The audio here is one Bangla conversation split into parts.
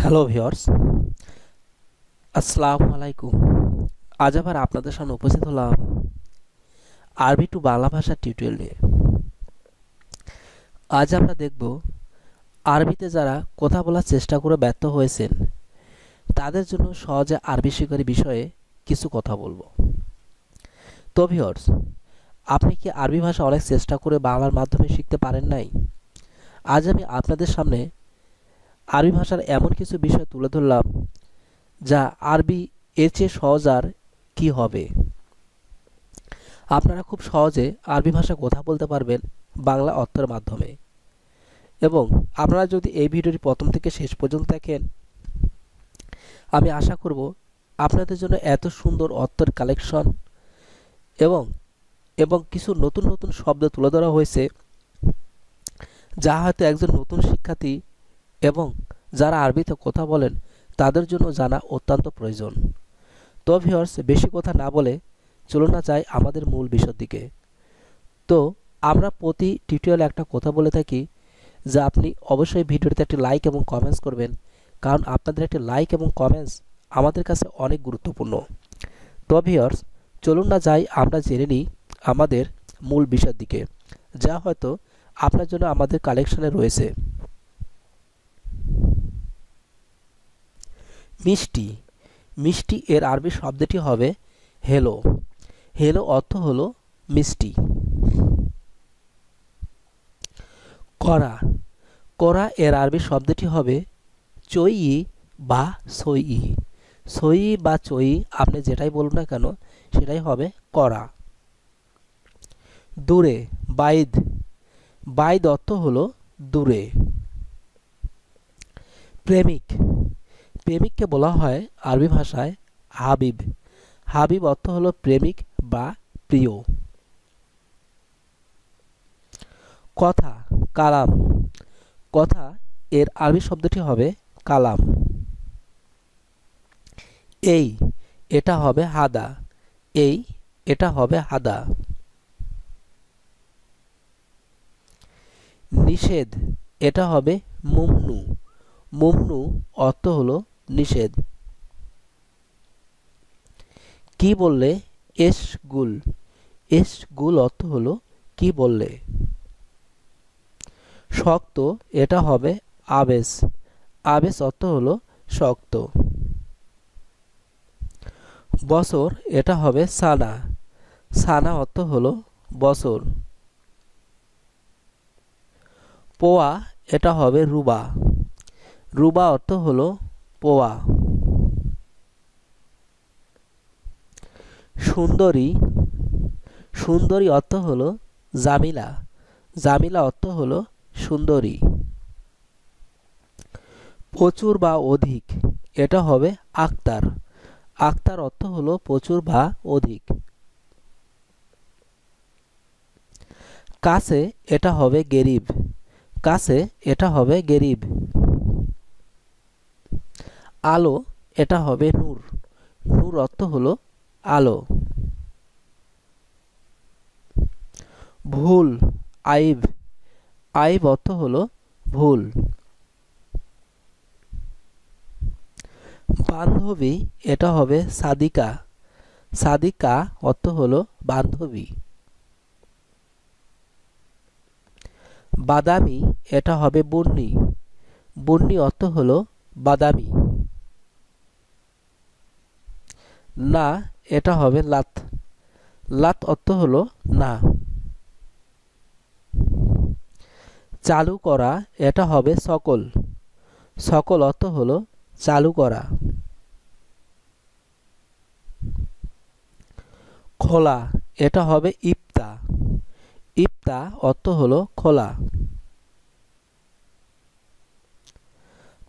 হ্যালো ভিউয়ার্স, আসসালামু আলাইকুম। আজ আবার আপনাদের সামনে উপস্থিত হলাম আরবি টু বাংলা ভাষার টিউটোরিয়াল নিয়ে। আজ আমরা দেখব আরবিতে যারা কথা বলার চেষ্টা করে ব্যর্থ হয়েছেন তাদের জন্য সহজে আরবি শেখার বিষয়ে কিছু কথা বলবো। তো ভিউয়ার্স, আপনি কি আরবি ভাষা অনেক চেষ্টা করে বাংলার মাধ্যমে শিখতে পারেন নাই? আজ আমি আপনাদের সামনে আরবি ভাষার এমন কিছু বিষয় তুলে ধরলাম যা আরবি এর চেয়ে সহজ আর কি হবে। আপনারা খুব সহজে আরবি ভাষায় কথা বলতে পারবেন বাংলা অর্থের মাধ্যমে। এবং আপনারা যদি এই ভিডিওটি প্রথম থেকে শেষ পর্যন্ত দেখেন, আমি আশা করব আপনাদের জন্য এত সুন্দর অর্থের কালেকশন এবং এবং কিছু নতুন নতুন শব্দ তুলে ধরা হয়েছে যা হয়তো একজন নতুন শিক্ষার্থী এবং যারা আরবিতে কথা বলেন তাদের জন্য জানা অত্যন্ত প্রয়োজন। তো ভিউয়ার্স, বেশি কথা না বলে চলুন না যাই আমাদের মূল বিষয়ের দিকে। তো আমরা প্রতি টিউটোরিয়ালে একটা কথা বলে থাকি যে আপনি অবশ্যই ভিডিওটিতে একটি লাইক এবং কমেন্টস করবেন, কারণ আপনাদের একটি লাইক এবং কমেন্টস আমাদের কাছে অনেক গুরুত্বপূর্ণ। তো ভিউয়ার্স, চলুন না যাই আমরা জেনে নিই আমাদের মূল বিষয়ের দিকে, যা হয়তো আপনার জন্য আমাদের কালেকশনে রয়েছে। মিষ্টি। মিষ্টি এর আরবি শব্দটি হবে হেলো। হেলো অর্থ হলো মিষ্টি। করা। করা এর আরবি শব্দটি হবে চই বা সই। সই বা চই, আপনি যেটাই বলুন না কেন সেটাই হবে করা। দূরে। বাইদ। বাইদ অর্থ হলো দূরে। প্রেমিক। প্রেমিককে বলা হয় আরবি ভাষায় হাবিব। হাবিব অর্থ হলো প্রেমিক বা প্রিয়। কথা। কালাম। কথা এর আরবি শব্দটি হবে কালাম। এই, এটা হবে হাদা। এই, এটা হবে হাদা। নিষেধ। এটা হবে মুমনু। মুমনু অর্থ হলো নিষেধ। কি বললে? এশগুল। এশগুল অর্থ হলো কি বললে। শক্ত। এটা হবে আবেশ। আবেশ অর্থ হলো শক্ত। বছর। এটা হবে সানা। সানা অর্থ হলো বছর। পোয়া। এটা হবে রুবা। রুবা অর্থ হলো পোয়া। সুন্দরী। সুন্দরী অর্থ হলো জামিলা। জামিলা অর্থ হলো সুন্দরী। প্রচুর বা অধিক। এটা হবে আক্তার। আক্তার অর্থ হলো প্রচুর বা অধিক। কাছে। এটা হবে গেরিব। কাছে। এটা হবে গেরিব। আলো। এটা হবে নূর। নূর অর্থ হলো আলো। ভুল। আইব। আইব অর্থ হলো ভুল। বান্ধবী। এটা হবে সাদিকা। সাদিকা অর্থ হলো বান্ধবী। বাদামি। এটা হবে বুন্নি। বুন্নি অর্থ হলো বাদামি। না। এটা হবে লাত। লাত অর্থ হলো না। চালু করা। এটা হবে সকল। সকল অর্থ হলো চালু করা। খোলা। এটা হবে ইফতা। ইফতা অর্থ হলো খোলা।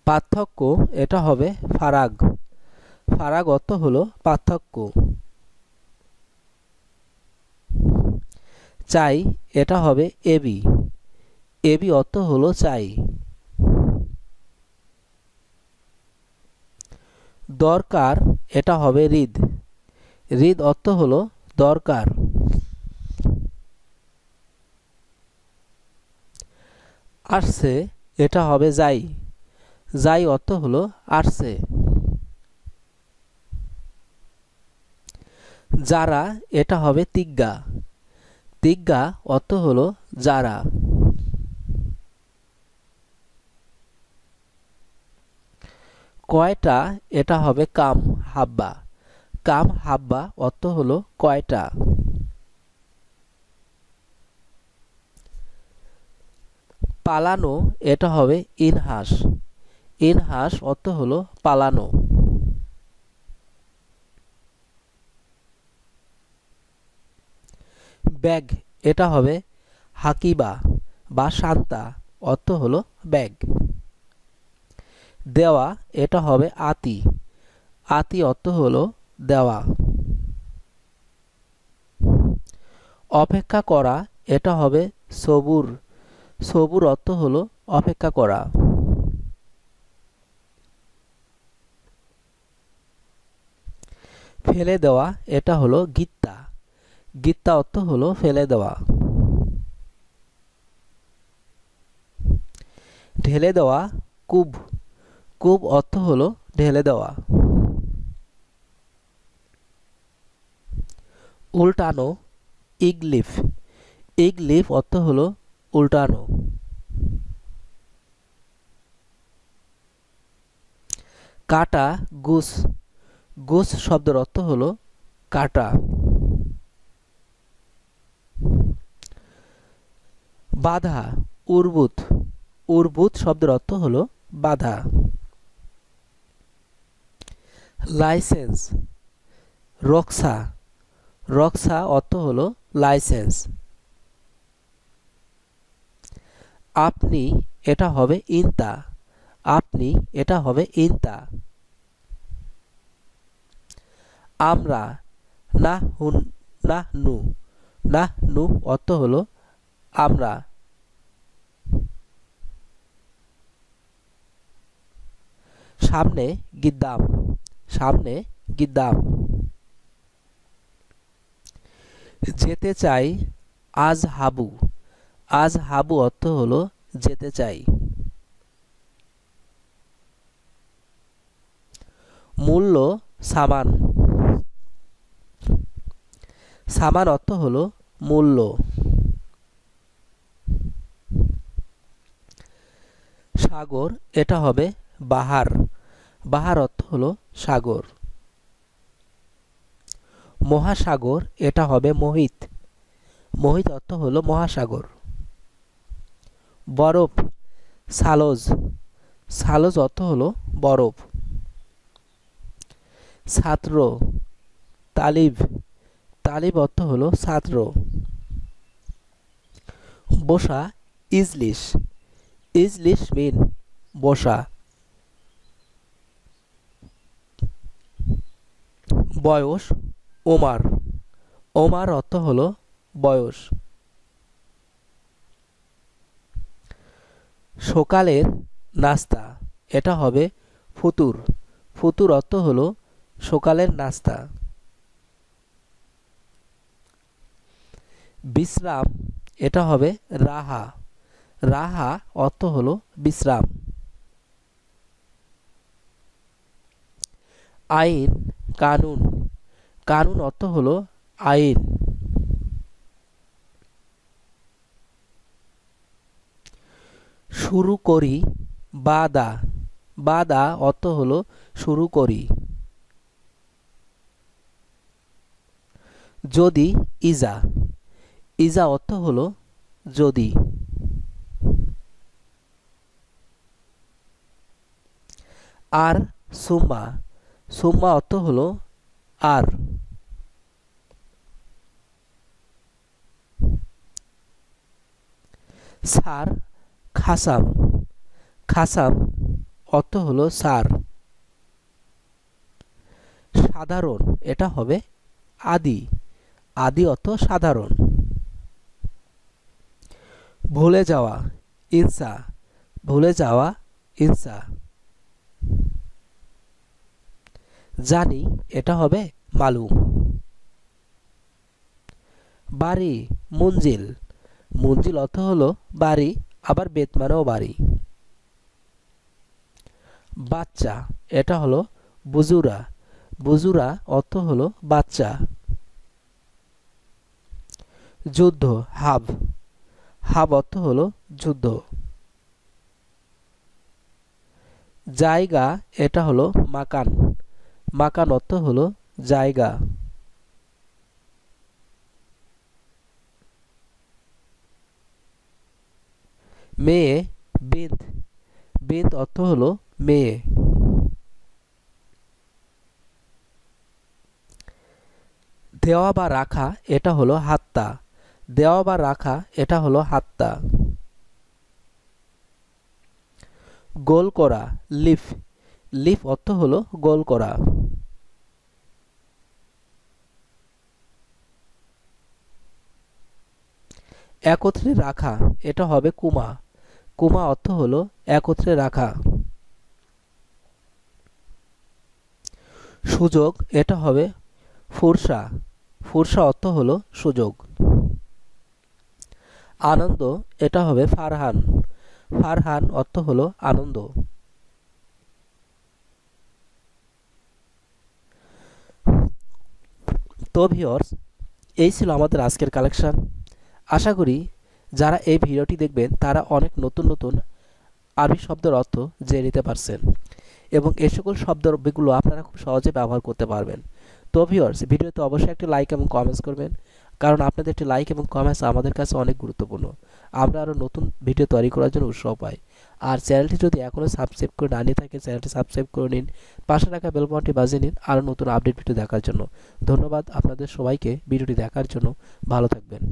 পার্থক্য। এটা হবে ফারাগ। ফারাগ অর্থ হলো পার্থক্য। চাই। এটা হবে এবি। এবি অর্থ হলো চাই। দরকার। এটা হবে হৃদ। হৃদ অর্থ হলো দরকার। আসছে। এটা হবে যাই। যাই অর্থ হলো আসছে। যারা এটা হবে তিগ্গা। তিগ্গা অর্থ হলো যারা। কয়টা এটা হবে কাম হাব্বা। কাম হাব্বা অর্থ হলো কয়টা। পালানো এটা হবে ইনহাস। ইনহাস অর্থ হলো পালানো। ব্যাগ এটা হবে হাকিবা বা শান্তা, অর্থ হলো ব্যাগ। দেওয়া এটা হবে আতি। আতি অর্থ হলো দেওয়া। অপেক্ষা করা এটা হবে সবুর। সবুর অর্থ হলো অপেক্ষা করা। ফেলে দেওয়া এটা হলো গিত্তা। গিত্তা অর্থ হলো ফেলে দেওয়া। ঢেলে দেওয়া কুব। কুব অর্থ হলো ঢেলে দেওয়া। উল্টানো ইগলিফ। ইগলিফ অর্থ হলো উল্টানো। কাটা গুস। গুস শব্দের অর্থ হলো কাটা। বাধা উর্বুত। উর্বুত শব্দের অর্থ হলো বাধা। লাইসেন্স রক্সা। রক্সা অর্থ হলো লাইসেন্স। আপনি এটা হবে ইনতা। আপনি এটা হবে ইনতা। আমরা না হুন না নু। না নু অর্থ হলো আমরা। সামনে গিদ্দাম। সামনে গিদ্দাম। যেতে চাই আজ হাবু। আজ হাবু অর্থ হলো যেতে চাই। মূল্য সামান। সামান অর্থ হলো মূল্য। সাগর এটা হবে বাহার। বাহার অর্থ হলো সাগর। মহাসাগর এটা হবে মোহিত। মোহিত অর্থ হলো মহাসাগর। বরফ সালোজ। সালোজ অর্থ হলো বরফ। ছাত্র তালিব। তালিব অর্থ হলো ছাত্র। বসা ইজলিশ। ইজলিশ মিন বসা। বয়স ওমার। ওমার অর্থ হলো বয়স। সকালের নাস্তা এটা হবে ফুতুর। ফুতুর অর্থ হলো সকালের নাস্তা। বিশ্রাম এটা হবে রাহা। রাহা অর্থ হলো বিশ্রাম। আইন কানুন। কানুন অর্থ হলো আইন। শুরু করি বাদা। বাদা অর্থ হলো শুরু করি। যদি ইজা। ইজা অর্থ হলো যদি। আর সুম্মা। সুম্মা অর্থ হলো আর। সার খাসাম। খাসাম অর্থ হলো সার। সাধারণ এটা হবে আদি। আদি অর্থ সাধারণ। ভুলে যাওয়া ইনসা। ভুলে যাওয়া ইনসা। জানি এটা হবে মালুম। বাড়ি মঞ্জিল। মঞ্জিল অর্থ হলো বাড়ি, আবার বেত মানেও বাড়ি। বাচ্চা এটা হলো বুজুরা, বুজুরা অর্থ হলো বাচ্চা। যুদ্ধ হাব, হাব অর্থ হলো যুদ্ধ। জায়গা এটা হলো মাকান, মাকান অর্থ হলো জায়গা। মেয়ে বিন্ত, বিন্ত অর্থ হলো মেয়ে। দেওয়া বা রাখা এটা হলো হাত্তা, দেওয়া বা রাখা এটা হলো হাত্তা। গোল করা লিফ, লিফ অর্থ হলো গোল করা। একত্রে রাখা এটা হবে কুমা, কুমা অর্থ হলো একত্রে রাখা। সুযোগ এটা হবে ফুরসা, ফুরসা অর্থ হলো সুযোগ। আনন্দ এটা হবে ফারহান, ফারহান অর্থ হলো আনন্দ। তো ভিউয়ার্স, এই ছিল আমাদের আজকের কালেকশন। আশা করি যারা এই ভিডিওটি দেখবেন তারা অনেক নতুন নতুন আরবি শব্দের অর্থ জেনে নিতে পারছেন এবং এই সকল শব্দগুলো আপনারা খুব সহজে ব্যবহার করতে পারবেন। তো ভিউয়ার্স, ভিডিওতে অবশ্যই একটি লাইক এবং কমেন্টস করবেন, কারণ আপনাদের একটি লাইক এবং কমেন্টস আমাদের কাছে অনেক গুরুত্বপূর্ণ। আমরা আরও নতুন ভিডিও তৈরি করার জন্য উৎসাহ পাই। আর চ্যানেলটি যদি এখনও সাবস্ক্রাইব করে না নিয়ে থাকে, চ্যানেলটি সাবস্ক্রাইব করে নিন, পাশে রাখা বেল বাটনটি বাজিয়ে নিন আরও নতুন আপডেট ভিডিও দেখার জন্য। ধন্যবাদ আপনাদের সবাইকে ভিডিওটি দেখার জন্য। ভালো থাকবেন।